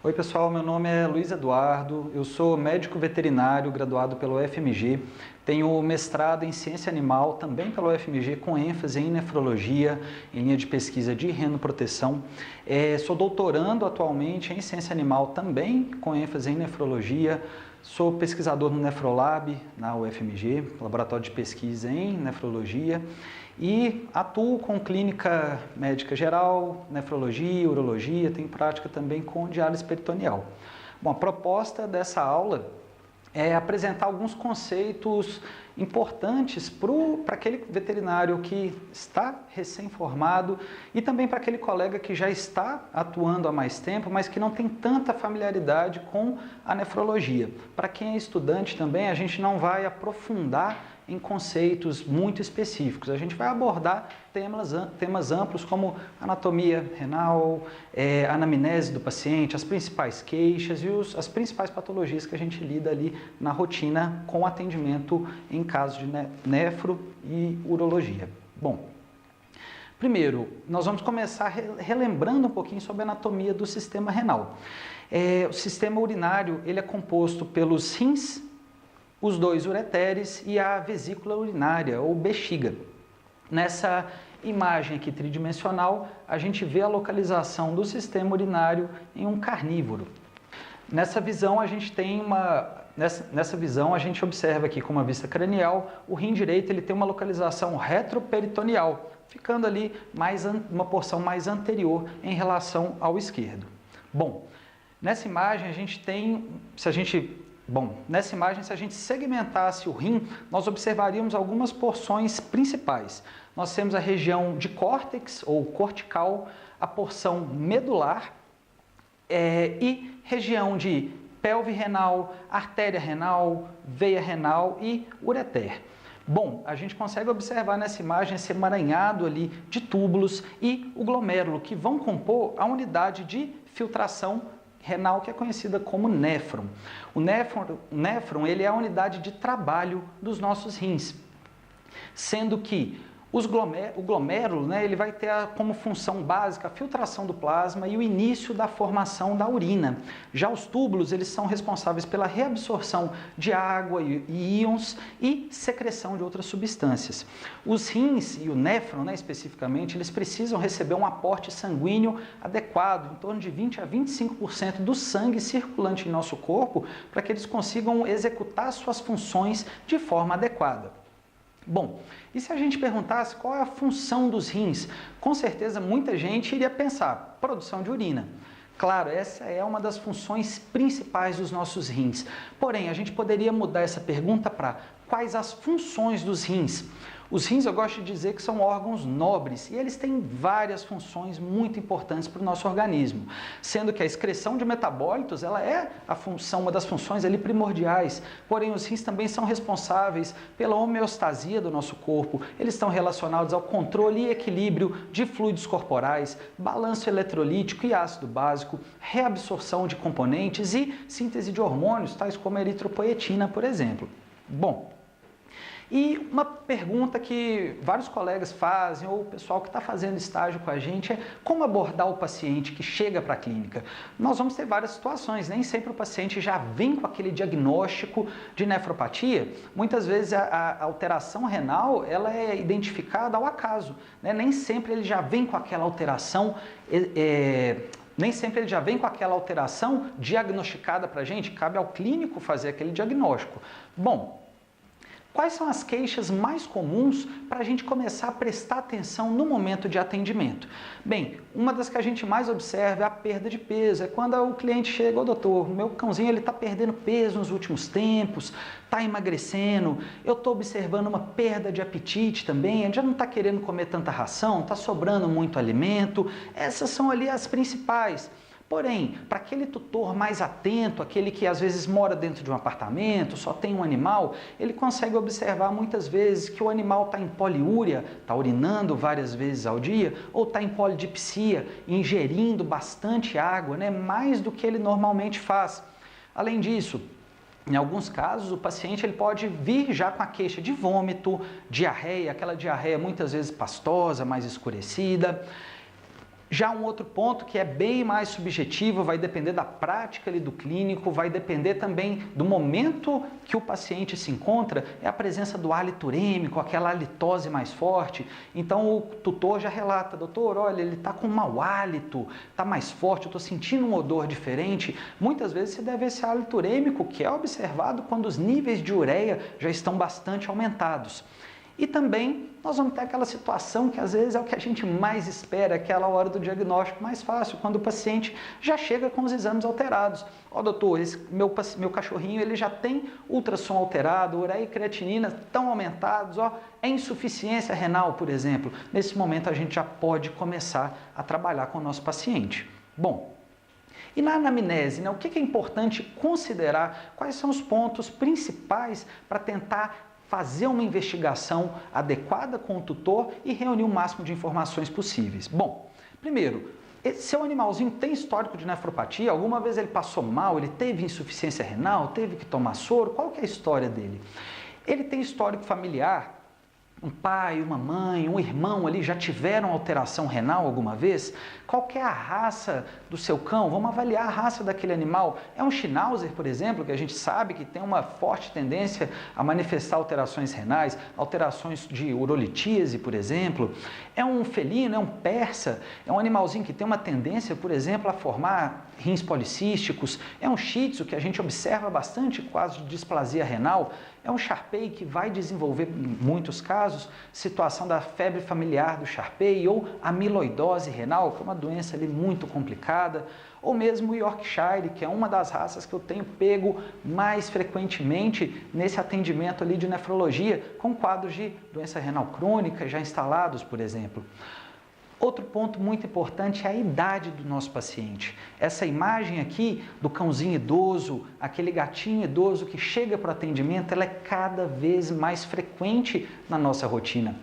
Oi pessoal, meu nome é Luiz Eduardo, eu sou médico veterinário graduado pelo UFMG, tenho mestrado em ciência animal também pelo UFMG com ênfase em nefrologia, em linha de pesquisa de rinoproteção. Sou doutorando atualmente em ciência animal também com ênfase em nefrologia, sou pesquisador no Nefrolab na UFMG, laboratório de pesquisa em nefrologia. E atuo com clínica médica geral, nefrologia, urologia, tenho prática também com diálise peritoneal. Bom, a proposta dessa aula é apresentar alguns conceitos importantes para aquele veterinário que está recém-formado e também para aquele colega que já está atuando há mais tempo, mas que não tem tanta familiaridade com a nefrologia. Para quem é estudante também, a gente não vai aprofundar em conceitos muito específicos. A gente vai abordar temas amplos como anatomia renal, anamnese do paciente, as principais queixas e as principais patologias que a gente lida ali na rotina com atendimento em casos de nefro e urologia. Bom, primeiro, nós vamos começar relembrando um pouquinho sobre a anatomia do sistema renal. O sistema urinário ele é composto pelos rins, os dois ureteres e a vesícula urinária, ou bexiga. Nessa imagem aqui tridimensional, a gente vê a localização do sistema urinário em um carnívoro. Nessa visão, a gente observa aqui com uma vista cranial, o rim direito ele tem uma localização retroperitoneal, ficando ali uma porção mais anterior em relação ao esquerdo. Bom, nessa imagem, se a gente segmentasse o rim, nós observaríamos algumas porções principais. Nós temos a região de córtex ou cortical, a porção medular e região de pelve renal, artéria renal, veia renal e ureter. Bom, a gente consegue observar nessa imagem esse emaranhado ali de túbulos e o glomérulo, que vão compor a unidade de filtração renal, que é conhecida como néfron. O néfron ele é a unidade de trabalho dos nossos rins, sendo que o glomérulo ele vai ter como função básica a filtração do plasma e o início da formação da urina. Já os túbulos eles são responsáveis pela reabsorção de água e íons e secreção de outras substâncias. Os rins e o néfron, especificamente, eles precisam receber um aporte sanguíneo adequado, em torno de 20 a 25% do sangue circulante em nosso corpo, para que eles consigam executar suas funções de forma adequada. Bom, e se a gente perguntasse qual é a função dos rins? Com certeza muita gente iria pensar, produção de urina. Claro, essa é uma das funções principais dos nossos rins. Porém, a gente poderia mudar essa pergunta para quais as funções dos rins? Os rins eu gosto de dizer que são órgãos nobres e eles têm várias funções muito importantes para o nosso organismo, sendo que a excreção de metabólitos ela é uma das funções ali primordiais, porém os rins também são responsáveis pela homeostasia do nosso corpo, eles estão relacionados ao controle e equilíbrio de fluidos corporais, balanço eletrolítico e ácido básico, reabsorção de componentes e síntese de hormônios, tais como a eritropoetina, por exemplo. Bom, e uma pergunta que vários colegas fazem, ou o pessoal que está fazendo estágio com a gente, é como abordar o paciente que chega para a clínica. Nós vamos ter várias situações, nem sempre o paciente já vem com aquele diagnóstico de nefropatia. Muitas vezes a alteração renal ela é identificada ao acaso, Nem sempre ele já vem com aquela alteração diagnosticada para a gente, cabe ao clínico fazer aquele diagnóstico. Bom, quais são as queixas mais comuns para a gente começar a prestar atenção no momento de atendimento? Bem, uma das que a gente mais observa é a perda de peso. É quando o cliente chega, ô doutor, meu cãozinho está perdendo peso nos últimos tempos, está emagrecendo, eu estou observando uma perda de apetite também, ele já não está querendo comer tanta ração, está sobrando muito alimento. Essas são ali as principais. Porém, para aquele tutor mais atento, aquele que às vezes mora dentro de um apartamento, só tem um animal, ele consegue observar muitas vezes que o animal está em poliúria, está urinando várias vezes ao dia, ou está em polidipsia, ingerindo bastante água, mais do que ele normalmente faz. Além disso, em alguns casos, o paciente ele pode vir já com a queixa de vômito, diarreia, aquela diarreia muitas vezes pastosa, mais escurecida. Já um outro ponto que é bem mais subjetivo, vai depender da prática ali do clínico, vai depender também do momento que o paciente se encontra, é a presença do hálito urêmico, aquela halitose mais forte. Então o tutor já relata, doutor, olha, ele está com mau hálito, está mais forte, eu estou sentindo um odor diferente. Muitas vezes se deve a esse hálito urêmico, que é observado quando os níveis de ureia já estão bastante aumentados. E também nós vamos ter aquela situação que às vezes é o que a gente mais espera, aquela hora do diagnóstico mais fácil, quando o paciente já chega com os exames alterados. Ó, doutor, meu cachorrinho ele já tem ultrassom alterado, ureia e creatinina estão aumentados, ó, é insuficiência renal, por exemplo. Nesse momento a gente já pode começar a trabalhar com o nosso paciente. Bom, e na anamnese, né, o que é importante considerar? Quais são os pontos principais para tentar fazer uma investigação adequada com o tutor e reunir o máximo de informações possíveis? Bom, primeiro, seu animalzinho tem histórico de nefropatia? Alguma vez ele passou mal, ele teve insuficiência renal, teve que tomar soro? Qual que é a história dele? Ele tem histórico familiar? Um pai, uma mãe, um irmão ali já tiveram alteração renal alguma vez? Qual que é a raça do seu cão? Vamos avaliar a raça daquele animal. É um Schnauzer, por exemplo, que a gente sabe que tem uma forte tendência a manifestar alterações renais, alterações de urolitíase, por exemplo. É um felino, é um persa, é um animalzinho que tem uma tendência, por exemplo, a formar rins policísticos. É um Shih Tzu, que a gente observa bastante quadros de displasia renal. É um Shar-Pei que vai desenvolver, em muitos casos, situação da febre familiar do Shar-Pei ou amiloidose renal, que é uma doença ali muito complicada, ou mesmo o Yorkshire, que é uma das raças que eu tenho pego mais frequentemente nesse atendimento ali de nefrologia, com quadros de doença renal crônica já instalados, por exemplo. Outro ponto muito importante é a idade do nosso paciente. Essa imagem aqui do cãozinho idoso, aquele gatinho idoso que chega para o atendimento, ela é cada vez mais frequente na nossa rotina.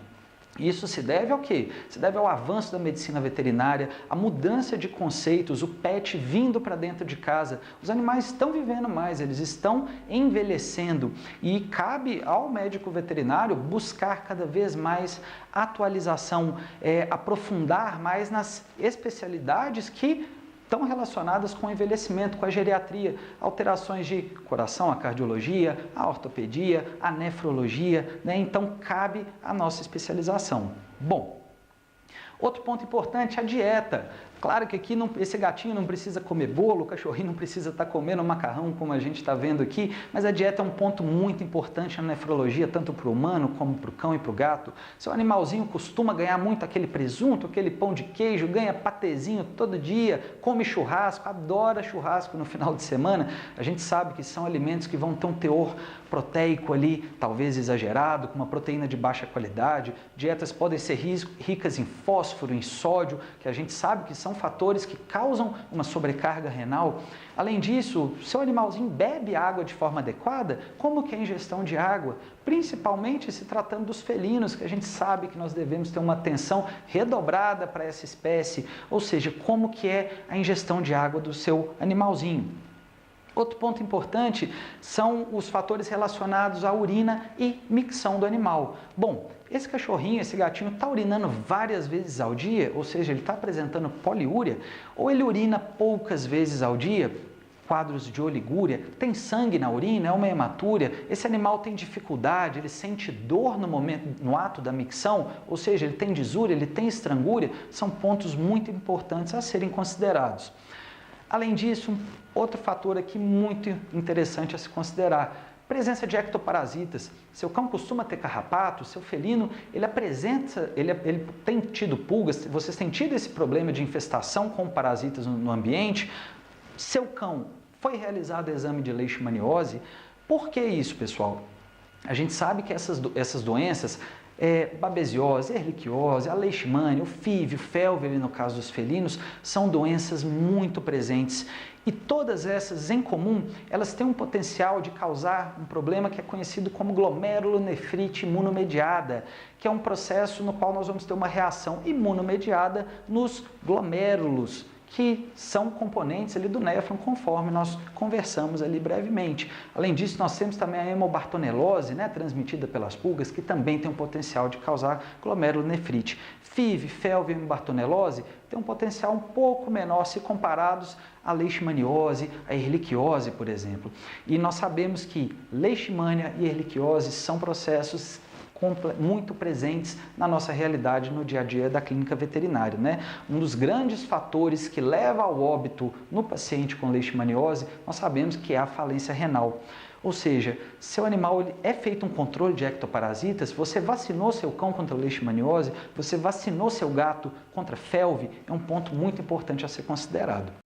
Isso se deve ao quê? Se deve ao avanço da medicina veterinária, a mudança de conceitos, o pet vindo para dentro de casa. Os animais estão vivendo mais, eles estão envelhecendo e cabe ao médico veterinário buscar cada vez mais atualização, aprofundar mais nas especialidades que estão relacionadas com o envelhecimento, com a geriatria, alterações de coração, a cardiologia, a ortopedia, a nefrologia, né? Então cabe a nossa especialização. Bom, outro ponto importante é a dieta. Claro que aqui esse gatinho não precisa comer bolo, o cachorrinho não precisa estar comendo macarrão, como a gente está vendo aqui, mas a dieta é um ponto muito importante na nefrologia, tanto para o humano como para o cão e para o gato. Seu animalzinho costuma ganhar muito aquele presunto, aquele pão de queijo, ganha patezinho todo dia, come churrasco, adora churrasco no final de semana. A gente sabe que são alimentos que vão ter um teor proteico ali, talvez exagerado, com uma proteína de baixa qualidade. Dietas podem ser ricas em fósforo, em sódio, que a gente sabe que são fatores que causam uma sobrecarga renal. Além disso, seu animalzinho bebe água de forma adequada? Como que é a ingestão de água? Principalmente se tratando dos felinos, que a gente sabe que nós devemos ter uma atenção redobrada para essa espécie, ou seja, como que é a ingestão de água do seu animalzinho. Outro ponto importante são os fatores relacionados à urina e micção do animal. Bom, esse cachorrinho, esse gatinho está urinando várias vezes ao dia, ou seja, ele está apresentando poliúria, ou ele urina poucas vezes ao dia, quadros de oligúria, tem sangue na urina, é uma hematúria, esse animal tem dificuldade, ele sente dor no ato da micção, ou seja, ele tem disúria, ele tem estrangúria, são pontos muito importantes a serem considerados. Além disso, outro fator aqui muito interessante a se considerar, presença de ectoparasitas. Seu cão costuma ter carrapato, seu felino, ele tem tido pulgas, vocês têm tido esse problema de infestação com parasitas no ambiente. Seu cão foi realizado exame de leishmaniose. Por que isso, pessoal? A gente sabe que essas doenças, babesiose, erliquiose, a leishmania, o FIV, o FeLV, no caso dos felinos, são doenças muito presentes. E todas essas, em comum, elas têm um potencial de causar um problema que é conhecido como glomerulonefrite imunomediada, que é um processo no qual nós vamos ter uma reação imunomediada nos glomérulos, que são componentes ali do néfron, conforme nós conversamos ali brevemente. Além disso, nós temos também a hemobartonelose, né, transmitida pelas pulgas, que também tem um potencial de causar glomerulonefrite. FIV, FeLV e hemobartonelose têm um potencial um pouco menor se comparados à leishmaniose, à ehrlichiose, por exemplo. E nós sabemos que leishmania e ehrlichiose são processos muito presentes na nossa realidade no dia a dia da clínica veterinária, né? Um dos grandes fatores que leva ao óbito no paciente com leishmaniose, nós sabemos que é a falência renal. Ou seja, seu animal é feito um controle de ectoparasitas, você vacinou seu cão contra a leishmaniose, você vacinou seu gato contra FeLV, é um ponto muito importante a ser considerado.